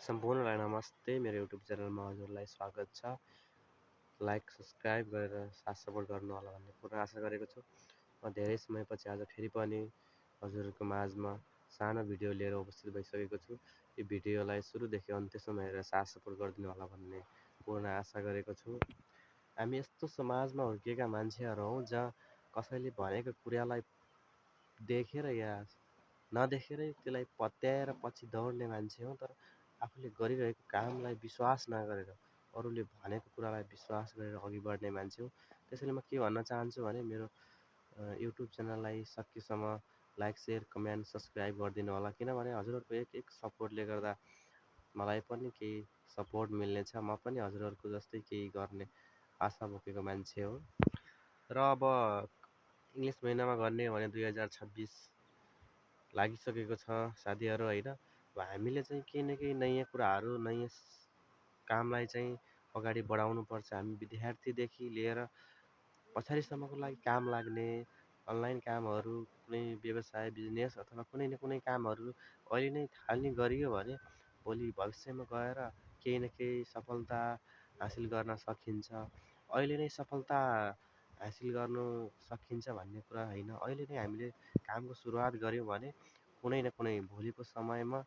सम्पूर्णलाई नमस्ते। मेरो युट्युब च्यानलमा हजुरलाई स्वागत छ। लाइक सब्सक्राइब गरेर साथ सपोर्ट गर्नुहोला भन्ने पूर्ण आशा गरेको छु। म धेरै समयपछि आज फेरि पनि हजुरहरूको माझमा सानो भिडियो लिएर उपस्थित भइसकेको छु। यो भिडियोलाई सुरुदेखि अन्त्यसम्म हेरेर साथ सपोर्ट गरिदिनु होला भन्ने पूर्ण आशा गरेको छु। हामी यस्तो समाजमा हुर्किएका मान्छेहरू हौँ जहाँ कसैले भनेको कुरालाई देखेर या नदेखेरै त्यसलाई पत्याएर पछि दौड्ने मान्छे हौँ। तर आफूले गरिरहेको कामलाई विश्वास नगरेर अरूले भनेको कुरालाई विश्वास गरेर अघि बढ्ने मान्छे हो। त्यसैले म के भन्न चाहन्छु भने मेरो युट्युब च्यानललाई सकेसम्म लाइक सेयर कमेन्ट सब्सक्राइब गरिदिनु होला, किनभने हजुरहरूको एक एक सपोर्टले गर्दा मलाई पनि केही सपोर्ट मिल्नेछ। म पनि हजुरहरूको जस्तै केही गर्ने आशा बोकेको मान्छे हो। र अब इङ्ग्लिस महिनामा गर्ने हो भने 2026 लागिसकेको छ साथीहरू, होइन। अब हामीले चाहिँ केही न केही नयाँ कुराहरू नयाँ कामलाई चाहिँ अगाडि बढाउनुपर्छ। हामी विद्यार्थीदेखि लिएर पछाडिसम्मको लागि काम लाग्ने अनलाइन कामहरू, कुनै व्यवसाय बिजनेस अथवा कुनै न कुनै कामहरू अहिले नै थाल्ने गरियो भने भोलि भविष्यमा गएर केही न केही सफलता हासिल गर्न सकिन्छ। अहिले नै सफलता हासिल गर्नु सकिन्छ भन्ने कुरा होइन। अहिले नै हामीले कामको सुरुवात गऱ्यौँ भने कुनै न कुनै भोलिको समयमा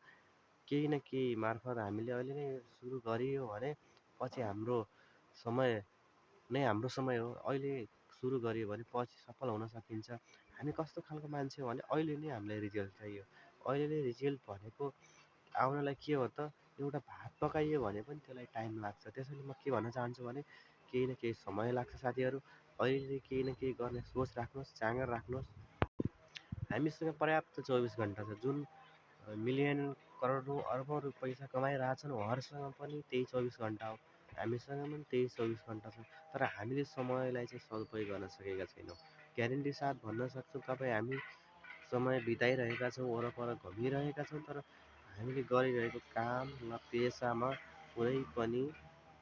केही न केही मार्फत हामीले अहिले नै सुरु गरियो भने पछि हाम्रो समय नै हाम्रो समय हो। अहिले सुरु गरियो भने पछि सफल हुन सकिन्छ। हामी कस्तो खालको मान्छे हो भने अहिले नै हामीलाई रिजल्ट चाहियो। अहिले नै रिजल्ट भनेको आउनलाई के हो त, एउटा भात पकाइयो भने पनि त्यसलाई टाइम लाग्छ। त्यसैले म के भन्न चाहन्छु भने केही न केही समय लाग्छ साथीहरू। अहिले केही न केही गर्ने सोच राख्नुहोस्, जाँगर राख्नुहोस्। हामीसँग पर्याप्त 24 घन्टा छ। जुन मिलियन करोडौँ अरबौँ पैसा कमाइरहेछन् उहाँहरूसँग पनि त्यही 24 घन्टा हो। हामीसँग पनि त्यही 24 घन्टा छ। तर हामीले समयलाई चाहिँ सदुपयोग गर्न सकेका छैनौँ। ग्यारेन्टी साथ भन्न सक्छौँ तपाईँ हामी समय बिताइरहेका छौँ, वरपर घुमिरहेका छौँ, तर हामीले गरिरहेको काम वा पेसामा कुनै पनि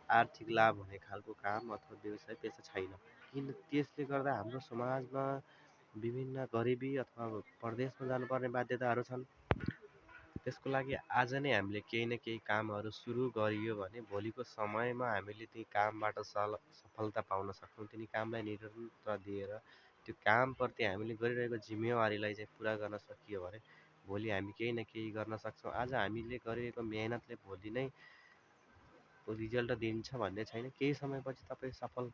आर्थिक लाभ हुने खालको काम अथवा व्यवसाय पेसा छैन। किन त्यसले गर्दा हाम्रो समाजमा विभिन्न गरिबी अथवा परदेशमा जानुपर्ने बाध्यताहरू छन्। त्यसको लागि आज नै हामीले केही न केही कामहरू सुरु गरियो भने भोलिको समयमा हामीले ती कामबाट सफलता पाउन सक्छौँ। तिनी कामलाई निरन्तर दिएर त्यो कामप्रति हामीले गरिरहेको जिम्मेवारीलाई चाहिँ पुरा गर्न सकियो भने भोलि हामी केही न केही गर्न सक्छौँ। आज हामीले गरिरहेको मेहनतले भोलि नै रिजल्ट दिन्छ भन्ने छैन। केही समयपछि तपाईँ सफल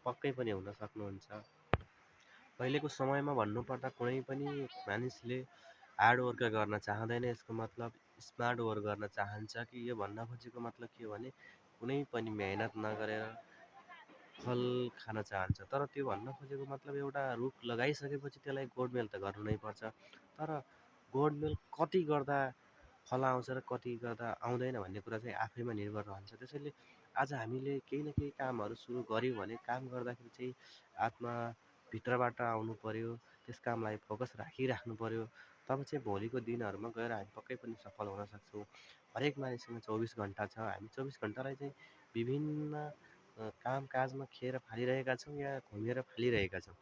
पक्कै पनि हुन सक्नुहुन्छ। अहिलेको समयमा भन्नुपर्दा कुनै पनि मानिसले हार्ड वर्क गर्न चाहँदैन। यसको मतलब स्मार्ट वर्क गर्न चाहन्छ कि यो भन्न खोजेको मतलब के हो भने कुनै पनि मेहनत नगरेर फल खान चाहन्छ। तर त्यो भन्न खोजेको मतलब एउटा रुख लगाइसकेपछि त्यसलाई गोडमेल त गर्नु नै पर्छ। तर गोडमेल कति गर्दा फल आउँछ र कति गर्दा आउँदैन भन्ने कुरा चाहिँ आफैमा निर्भर रहन्छ। त्यसैले आज हामीले केही न केही कामहरू सुरु गऱ्यौँ भने काम गर्दाखेरि चाहिँ आत्माभित्रबाट आउनु पर्यो। त्यस कामलाई फोकस राखिराख्नु पर्यो। तब चाहिँ भोलिको दिनहरूमा गएर हामी पक्कै पनि सफल हुन सक्छौँ। हरेक मानिससँग 24 घन्टा छ। हामी 24 घन्टालाई चाहिँ विभिन्न कामकाजमा खेर फालिरहेका छौँ या घुमेर फालिरहेका छौँ।